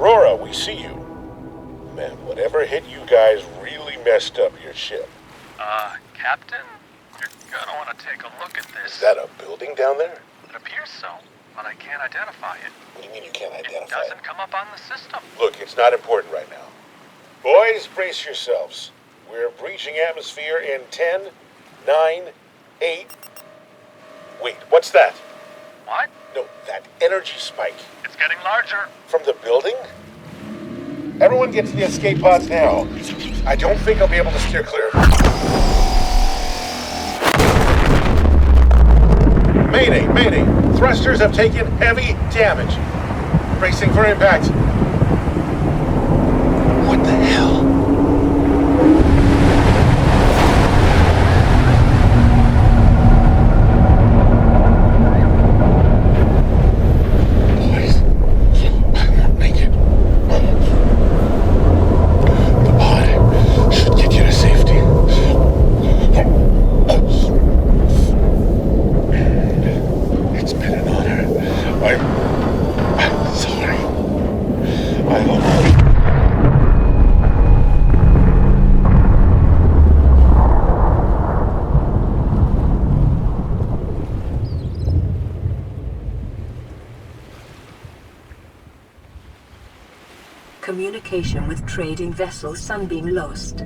Aurora, we see you. Man, whatever hit you guys really messed up your ship. Captain? You're gonna want to take a look at this. Is that a building down there? It appears so, but I can't identify it. What do you mean you can't identify It doesn't come up on the system. Look, it's not important right now. Boys, brace yourselves. We're breaching atmosphere in 10, 9, 8... Wait, what's that? What? No, that energy spike. It's getting larger. From the building? Everyone get to the escape pods now. I don't think I'll be able to steer clear. Mayday, mayday. Thrusters have taken heavy damage. Bracing for impact. What the hell? Communication with trading vessel Sunbeam lost.